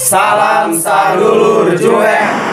Salam sadulur Juheng.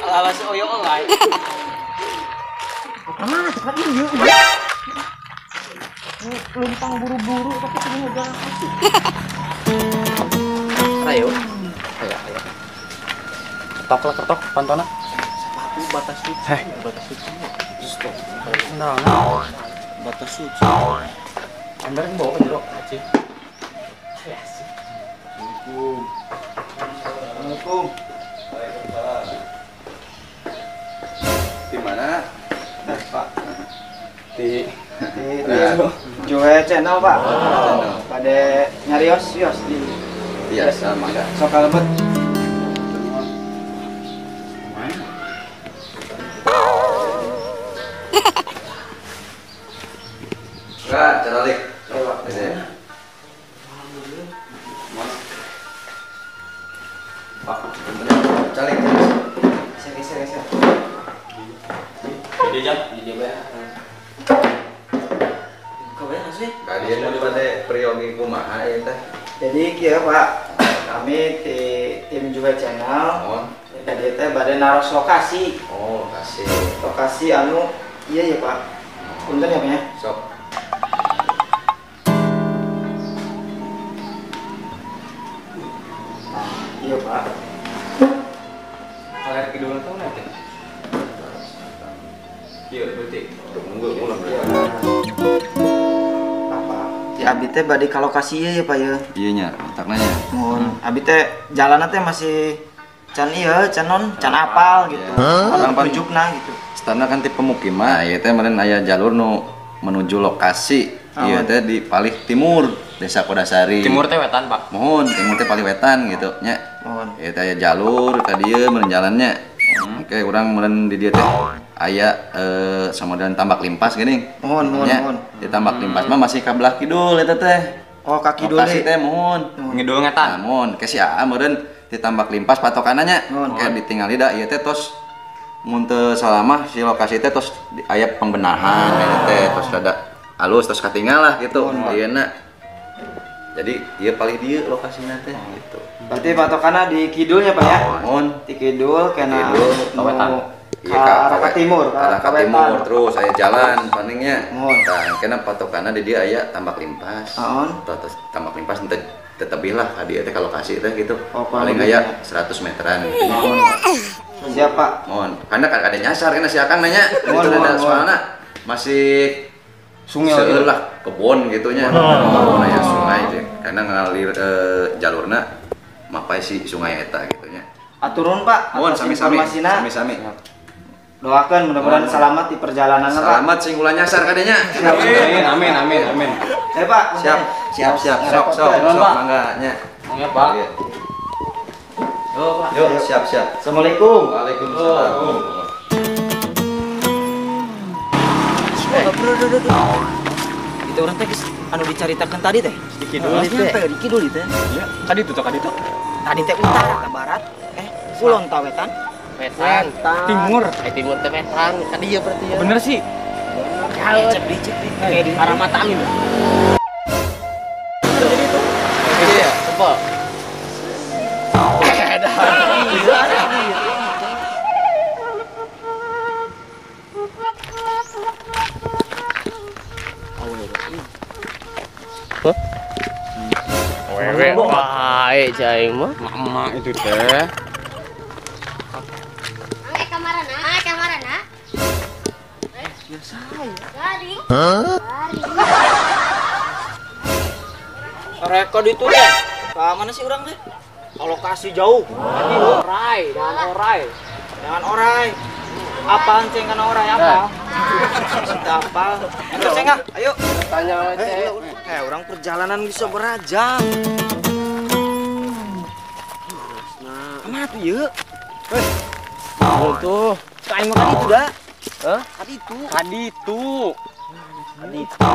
Ala si Oyo enggak. Tapi yuk. Lumpang buru-buru tapi ini udah kasih. Ayo. Ayo. Ketok pantona. Sepatu batas suci. Batas suci. Stop. Nah. Batas suci. Anda kan bawa penjeruk aja. Assalamualaikum. Di mana? Pak. Di Joe channel, Pak. Pada nyarios di Biasa mangga. sok kalebet. Enggak, ceralik. Coba. Pak, calik. Geser. Dia jam, dia bayar. Kau bayar sih? Kalian mau pada priyogi kumaha ya teh? Jadi kieu Pak, kami di tim juga channel. Oh, Jadi teh bade naros lokasi. oh kasih. Lokasi anu iya ya Pak. Punten ya Pak ya. Sok. Iya Pak. Air kidul tahu nanti. Iya, berarti tunggu ulang. Apa? Ya abi teh bade ka lokasi ieu ya Pak ya. Iya nya, tak nanya. Mun abi teh jalanna teh masih can apal gitu. Orang tunjukna gitu. Standar kan tipe pemukiman, ieu teh meureun aya jalur nu menuju lokasi. Ieu teh di Palih Timur, Desa Kodasari. Timur teh wetan, Pak. Mohon, timur teh paling wetan gitu nya. Mohon. Ieu teh aya jalur ka dieu meureun jalannya. Oke, urang meureun di dieu teh aya samodean tambak limpas geuning. Mohon. Di tambak limpas mah masih ka belah kidul eta teh. Oh kaki dulu Lokasi teh mohon. Ngidul ngetan. Namun ke si Aa meureun ditambak limpas patokananya. Mohon. Kayak ditinggali da ieu teh tos mun teu salamah si lokasi teh tos aya pembenahan eta teh tos rada alus tos katinggal lah gitu. Ayeuna. Jadi ieu paling dieu lokasina teh gitu. Berarti patokanna di kidulnya Pak ya. Mohon Di kidul kena Kidul, wetan. iya arah ke timur, arah ka timur terus aya jalan paningnya. Mohon. Tah kena patokanna di dieu aya tambak limpas. Naon? Terus tambak limpas teu tebih lah ka dieu teh ka lokasi teh gitu. Oh, Paling kurang aya 100 meteran gitu. Mohon. Siap Pak. Mohon. Karena kan ada nyasar kan si Akang nanya. Mohon, Itu ada mohon. soalna masih Sungai seueur gitu. lah kebun gitunya. Kebun aya sungai teh. Karena ngalir jalurna mapai si sungai eta gitunya. Aturun Pak. Mohon atas sami-sami. informasina. Sami-sami. Doakan mudah-mudahan Mohon. selamat di perjalanan Pak. Selamat sing ulah nyasar kadenya. Amin. Pak. Siap. Sok, Pak. mangga nya. Ya, Pak. Iya. Yo, Pak. Yuk, siap. Assalamualaikum. Waalaikumsalam. Itu orang teh anu dicaritakeun tadi teh. Di kidul teh. Di kidul itu. Iya. Kadi itu. Tadi teh utara ka barat. Kulon ta wetan. Wetan. Timur. Timur teh wetan. Kan dia berarti ya. Bener sih. Dicek. Kayak di Arah mata angin. Iya, coba. Wewe wae cai mah. Mama itu teh. Kamarana. biasa. Garing. Rekod itu deh. Ke mana sih orang deh? Lokasi jauh. Jangan orai. Apaan ceng kan orai apa? Kita apa? Ayo ceng ah, ayo. Tanya aja. Orang perjalanan bisa berajam. tuh ya? Tuh. Kain makan itu dah. Hah? Kaditu. Kaditu. Kaditu.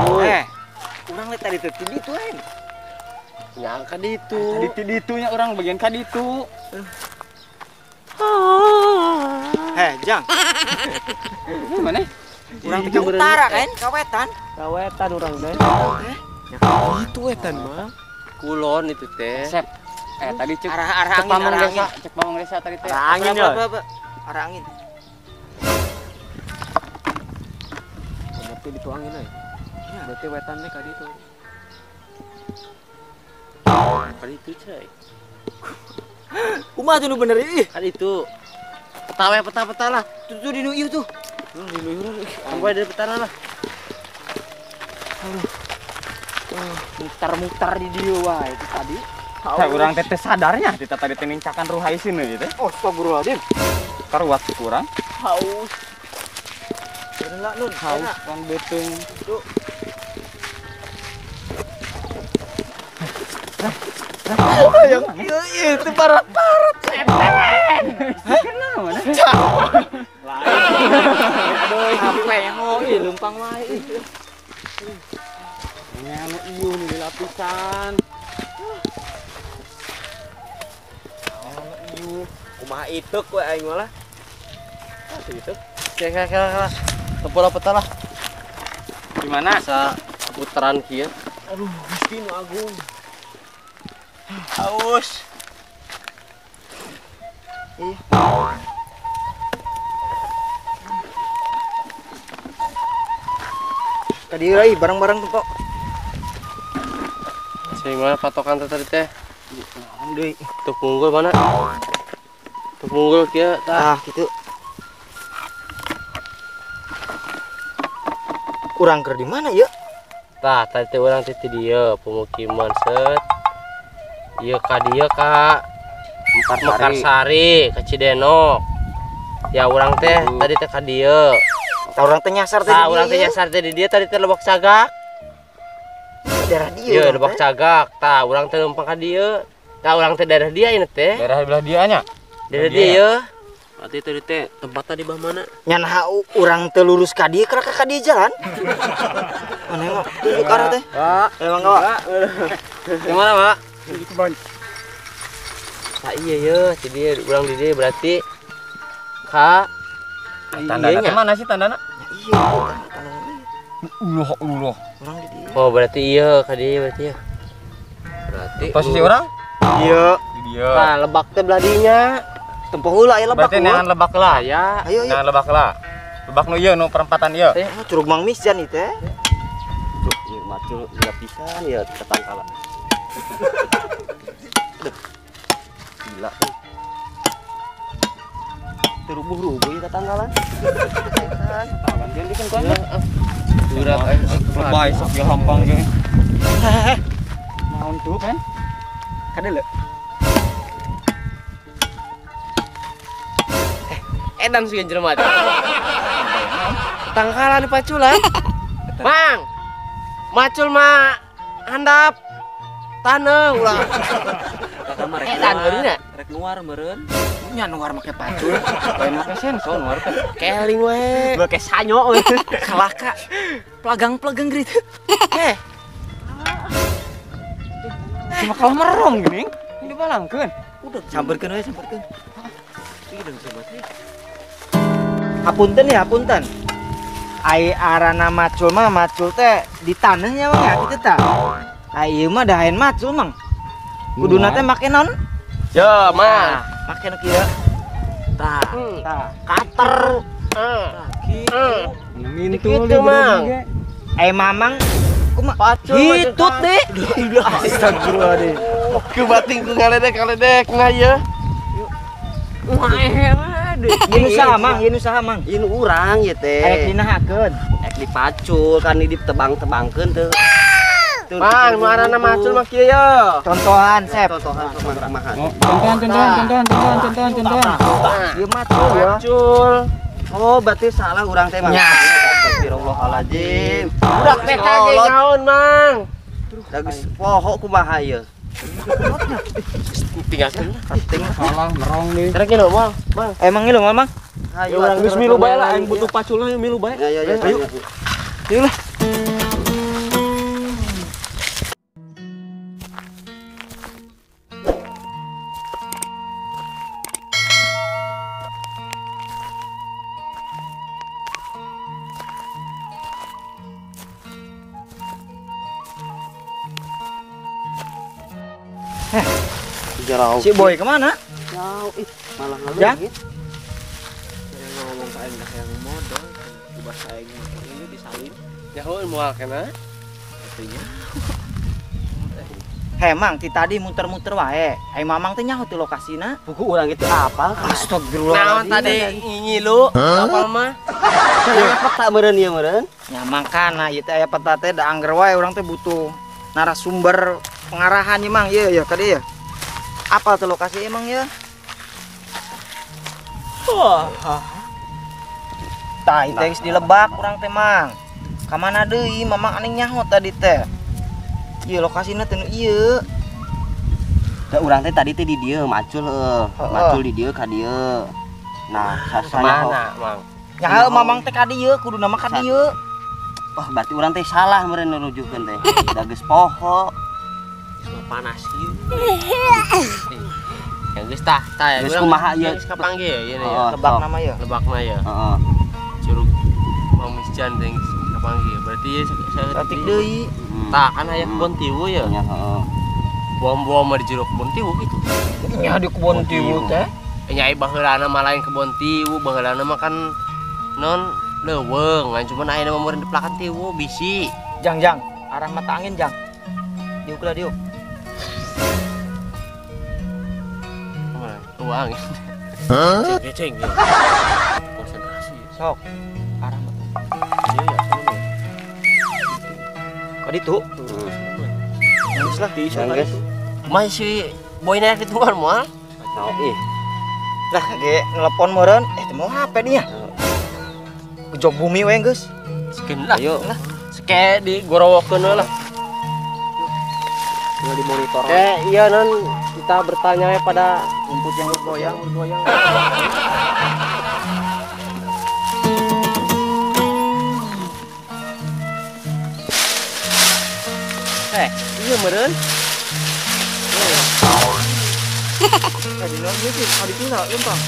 Kurang lihat tadi tuh itu kan. Nyangka itu. Kaditu-ditunya orang bagian kaditu. Jang. Gimana? Kurang ke utara kan? Kawetan. Kawetan orang teh. Itu wetan mah. Kulon itu teh. Sep. Tadi cek Arah cek angin, pamong arah desa, angin. cek pamong desa tadi teh. Arah angin ya. Arah angin. Berarti dituangin aja. Berarti wetannya ka ditu. Ka ditu cai. Kumaha tuh nu bener ih. Ka ditu. Peta lah. Tuh di nu ieu tuh. Sampai dari peta lah. Mutar-mutar di dieu wae itu tadi. Saya orang teh sadarnya kita tadi tenincakan ruhai sini gitu. Astagfirullahaladzim. Karuat kurang. Haus. Bener nun. Haus kan beteng. Yang itu parat-parat. Kenapa mana? Aduh, apa yang mau lumpang wae. Ini anu ieu nih lapisan. Kumaha ituk we aing mah lah. Itu. Kira-kira. Tepul peta lah. Gimana? Sa putaran kieu. Aduh, Gusti nu agung. Haus. Tadi euy barang-barang tuh kok. Cai mana patokan teh tadi teh? Deui. Tuk munggul mana? Tuk munggul kieu tah. Gitu. Kurang keur di mana ya? Tah, tadi teh urang teh di dieu pemukiman set. Ieu ka dieu ka Mekarsari, ka Cidenok. Ya urang teh tadi teh ka dieu. Tah urang teh nyasar teh. Tah urang teh nyasar teh di dieu tadi teh Lebak Cagak. Daerah dieu. Ieu Lebak Cagak. Tah urang teh numpang ka dieu. Tah urang teh daerah dia ini teh. Daerah belah dia nya. Daerah dieu. Berarti tadi teh tempatnya di bawah mana? Nyan urang teh lurus ka dieu ka dieu jalan. Mana emang? Tunjuk arah teh. Pak, Emang enggak? yang mana, Pak? Di kebon. Nah iya ya, jadi urang di dieu berarti ka Tandana teh mana sih tandana? Iya, Allah. urang di dieu. Oh, berarti iya ka dieu berarti ya. Berarti Posisi orang? Iya. Di dia. Nah, Lebak teh belah dinya. Tempoh heula aya lebak. Berarti neangan lebak lah. Ya. Ayo. Neangan lebak lah. Lebak nu ieu nu perempatan ieu. Curug Mang Misjan ieu teh. Cuk, ieu macul enggak pisan ya tetangkala. Gila. Terubuh-rubuh ieu tetangkalan. Gantian bikin kon. Durak Lebay sok ge hampang ge. Naon tuh kan? Kadele. edan sih jelema teh. Tangkalan paculan. Mang. Macul mah handap taneuh ulah. Edan beurna. Rek nuar meureun. Nya nuar make pacul. Lain make sensor nuar teh. Keling we. Make sanyo we. Kalaka. Plagang-plagang gitu. Cuma kalau merong gini. Ini balangkeun. Udah samperkeun we, samperkeun. Hapunten ya, hapunten. Ai arana macul mah macul teh di tanahnya mah ya kitu tah. Ai ieu mah dahaen macul mang. Kuduna teh make naon? Ya, mah. Make nu kieu. Tah, tah. Kater. Mintu Gitu, Mang. Mamang kumaha? Pacul Hitut deh. Astagfirullahaladzim. Ku bating ku ngaledek nah ya. Ieu saha mang, ieu saha mang. Ieu urang ieu teh. Aek dinahakeun. Ek dipacul kan ditebang-tebangkeun teu. Mang, nu aranna macul mah kieu ya. Contohan, Sep. Contohan kumaha. Contohan. Ieu macul ya. Macul. Oh, berarti salah urang teh mah. Nya. Astagfirullahaladzim. Budak teh kage naon, Mang? Da geus poho kumaha ieu? Tinggalkan. Salah merong nih. Terus gini Mang. Mang. Emang ngilu Mang? Ayo Orang geus milu bae lah, aing butuh paculna milu bae. Ya. Ayo. Yuk lah. Jarau. Si Boy kemana? Jauh ih, malah ngeluh. Jang? Ngomong ka aing dah yang modal, coba saing ini disalin. Jauh moal kana. Hemang ti tadi muter-muter wae. Ai Mamang teh nyaho ti lokasina. Buku urang itu apal. Astagfirullah. Naon tadi ngilu? Apal mah? Saya peta meureun ieu meureun. Ya makana ieu teh aya peta teh da angger wae urang teh butuh narasumber pengarahan ieu Mang. Ieu ka dieu. Apal teh lokasi emang ya? Tah teh geus dilebak urang teh Mang. Ka mana deui Mamang aneh nyaho tadi teh. Ieu lokasina teh nu ieu. Da urang teh tadi teh di dieu macul macul di dieu ka dieu. Nah, sasanya Mana, Mang? Nyaho Mamang teh ka dieu, kudu nama ka dieu. oh berarti urang teh salah meureun nurujukeun teh. Da geus poho. Panas ieu. Ya geus tah ya. Geus kumaha ieu? Geus kapanggih ya ieu Oh, ya. Lebak nama ya. Lebakna ya. Heeh. Curug Mang Misjan teh geus kapanggih. Berarti ya Tatik deui. tah kan aya kebon tiwu ya. Ya heeh. Bom-bom mah di jero kebon tiwu gitu. Nya di kebon tiwu teh. Nyai baheulana mah lain kebon tiwu, baheulana mah kan non leuweung, ngan cuman ayeuna mah meureun di pelakan tiwu bisi. Jang, arah mata angin Jang. Diuk lah diuk. Uang. Ceng. Konsentrasi. Sok. Arah mata. Iya ya, sama ya. Ka ditu. Geus lah di Yang geus. Masih boy naik di tuan moal. Tahu ih. Lah ge nelpon meureun, teh mau HP dia. Jog bumi we geus. Sekian lah. Ayo. Seke di gorowokeun lah. Tinggal di monitor. Iya non kita bertanya pada Rumput yang bergoyang. iya meureun. Di non ieu sih, adi tinggal lempang.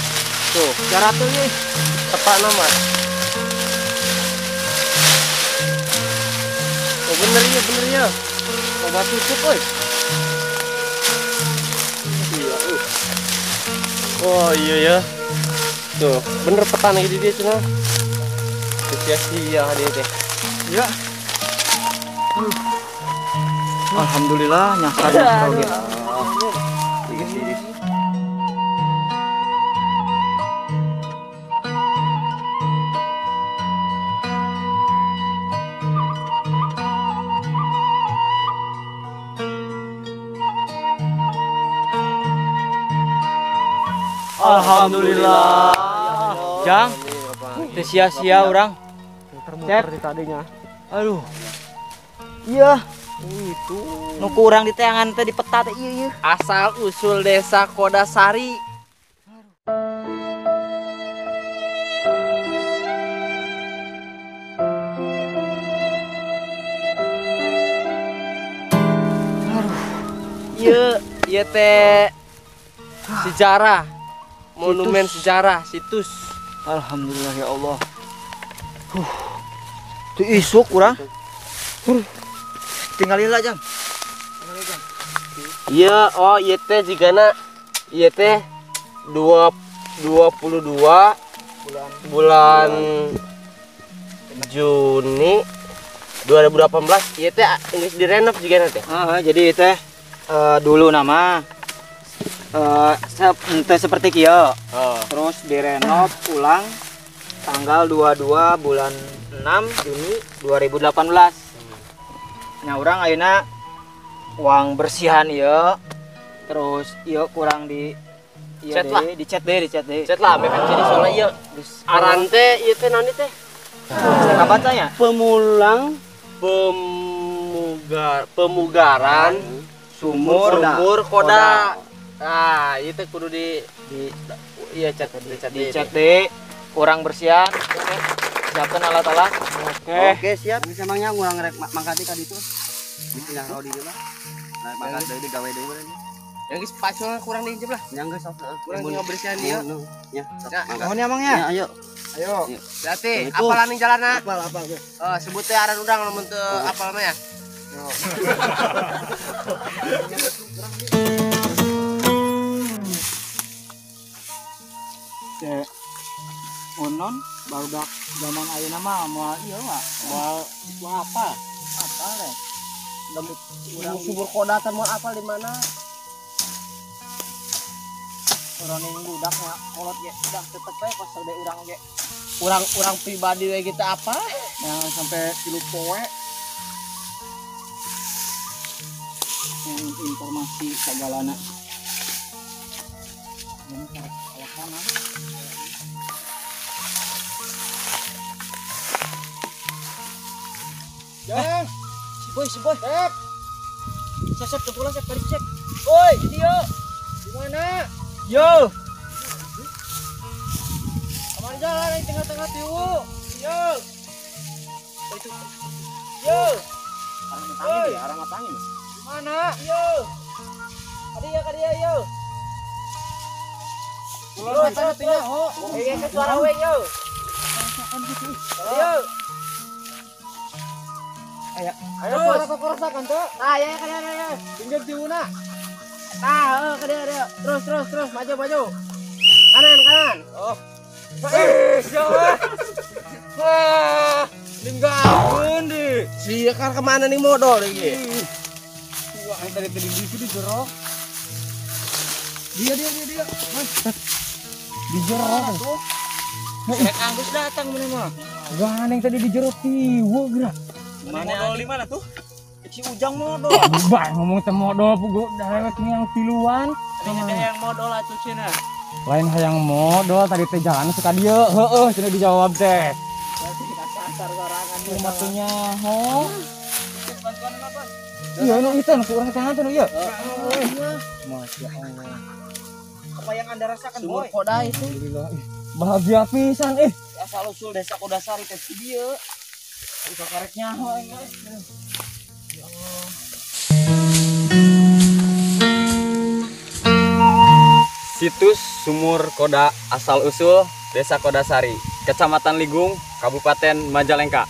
Tuh, Cara tuh ye. tepat nama. Oh bener ya. Coba tutup euy. Oh iya ya. Tuh, bener petan lagi di dia cenah. Sia-sia dia teh. Ya. Alhamdulillah nyasar oge. Alhamdulillah. Jang, teu sia-sia urang. Cek tadinya. Aduh. Iya. Itu. Nu kurang di teangan teh di peta teh ieu. Asal usul desa Kodasari. Iya teh sejarah, monumen sejarah, situs. Alhamdulillah ya Allah. Tuh isuk urang. Tinggalin lah Jang. Iya, oh iya teh jigana iya teh 22 bulan Juni 2018 iya teh geus direnov jigana teh. Jadi teh dulu nama seperti kieu. Terus direnov ulang tanggal 22 bulan 6 Juni 2018. Nah, urang ayeuna uang bersihan ieu. Terus ieu kurang di Cet lah. dicat deh. Cet lah memang jadi soalnya iya aran teh iya teh naon teh? Saya bacanya Pemugaran Sumur Koda. Nah, itu kudu iya cek Dicek deh. Kurang bersihan. Oke. Siapkan alat-alat. Oke, siap. Bisa mangnya ngurang rek mangkati ka ditu. Bisa yang rodi dieu mah. Nah, mangkat deui digawe deui mah. yang geus paculna kurang diinjep lah. Yang geus sok. Kurang tinggal bersihan dia. Ya, Mohon ya, Mang ya. ayo. Ayo. Berarti apalan ning jalanna? Apal. Sebut teh aran udang lamun teu apal mah ya. Cek. Onon barudak zaman ayeuna mah moal ieu mah. Moal apa? Apa le? Urang sumur koda teh mau apal di mana? Roning budak nya kolot ge udah tetep we pas de urang ge. Urang pribadi we gitu apa? Yang sampai kilu poe. Yang informasi sagalana. Ini kalau kanan. Jeng, si boy. Sesep tuh pulang saya cek. Oi, dia. Di mana? Yo. Aman jalan di tengah-tengah tiwu. Yo. Yo. Arah matangin. Di mana? Yo. Kadia yo. Yo, sana tinggal. Ke suara we yo. Yo. Ayo korosakan tuh. Nah, ya. Pinggir tiuna. Nah, kadia. Terus, maju. Kanan. Oh. Siapa? Wah, ninggalkeun di. Si Kar kemana nih modal lagi? Wah, yang tadi di situ jerok. Dia. Di jerok tuh. Rek Anggus datang mana mah? Gak yang tadi di jerok tiwo gerak. Modal di mana tuh? Si Ujang modal. Bah ngomong teh modal pugu lewat yang tiluan. Ada yang modal atuh cenah. Lain hayang modal tadi teh jalan suka dia. Heeh cenah dijawab teh. Berarti kita sasar sorangan ieu mah. Matunya ho. Bantuan apa? Iya nu itu nu urang tangan tuh ieu. Masya Allah. Apa yang Anda rasakan, Sumur Boy? koda itu. Alhamdulillah. Bahagia pisan Asal usul desa Kodasari teh si dieu. Bisa kareknya ho guys. Situs Sumur Koda asal usul Desa Kodasari, Kecamatan Ligung, Kabupaten Majalengka.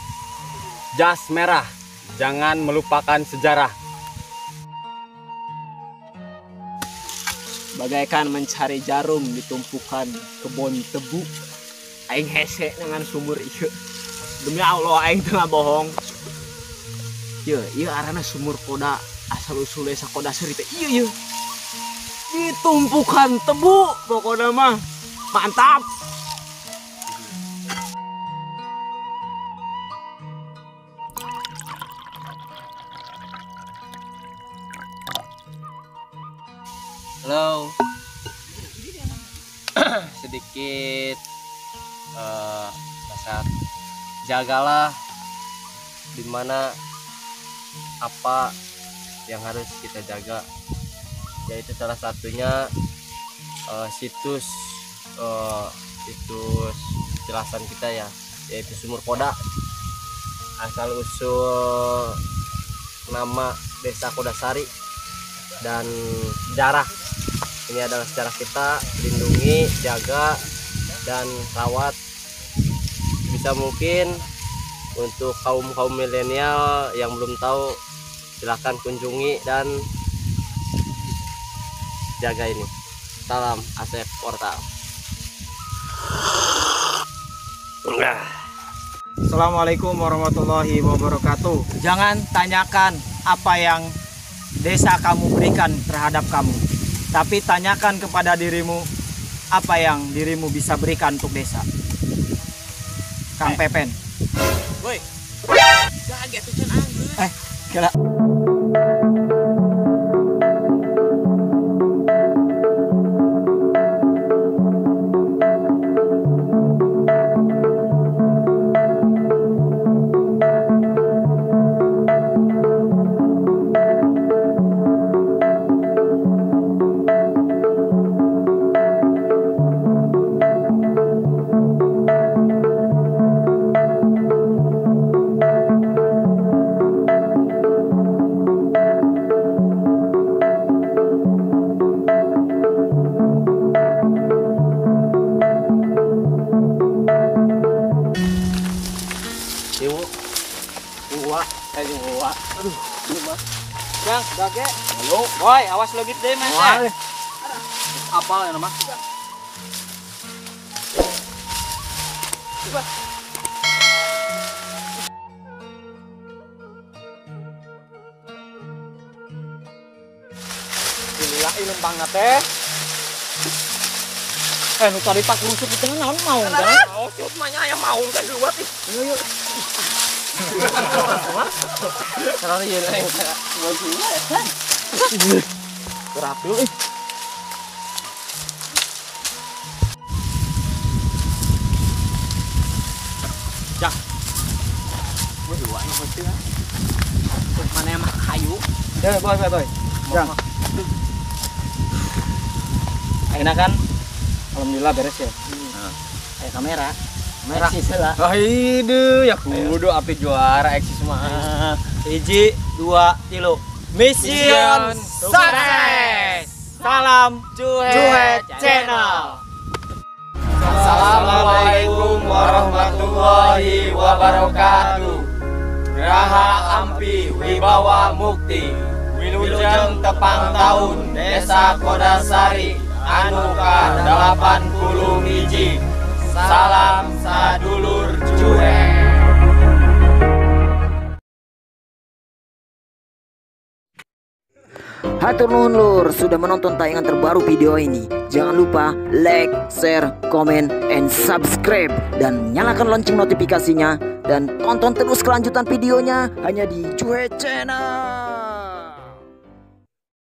Jas merah, jangan melupakan sejarah. Bagaikan mencari jarum di tumpukan kebun tebu. Aing hese dengan sumur ieu. Demi Allah aing teu bohong. Ieu arana sumur koda asal usul desa Kodasari teh. Ieu. Di tumpukan tebu pokoknya mah. Mantap. Halo. Sedikit masyarakat jagalah di mana apa yang harus kita jaga, yaitu salah satunya situs jelasan kita ya, yaitu Sumur Koda asal usul nama Desa Kodasari dan sejarah. Ini adalah sejarah kita, lindungi, jaga, dan rawat bisa mungkin. Untuk kaum milenial yang belum tahu, silahkan kunjungi dan jaga ini. Salam Asep Portal. Assalamualaikum warahmatullahi wabarakatuh. Jangan tanyakan apa yang desa kamu berikan terhadap kamu, tapi tanyakan kepada dirimu apa yang dirimu bisa berikan untuk desa. Kang Pepen. Woi. Kaget tuh Kira Yang, gage. Halo. Boy, awas lo gitu deh, Mas. Apa ya nama? Gila ilmu banget teh. Nu tadi pak rusuk di tengah naon mau kan? Oh, cuk manya aya mau kan dua teh. Yuk. Kalau ieu lain Gerak dulu. Cak. Wah, dua ini pasti lah. Mana yang mah kayu? Ya, boy. Jang. Enak kan? Alhamdulillah beres ya. Kayak kamera. Eksis lah. Aduh, ya kudu api juara eksis mah. 1, 2, 3. Mission sukses. Salam Cuhe Channel. Assalamualaikum warahmatullahi wabarakatuh. Raha Ampi Wibawa Mukti Wilujeng tepang tahun Desa Kodasari Anuka 80 hiji. Salam sadulur Cuhe. Hatur nuhun lur sudah menonton tayangan terbaru video ini. Jangan lupa like, share, komen, and subscribe. Dan nyalakan lonceng notifikasinya. Dan tonton terus kelanjutan videonya hanya di Cuhe Channel.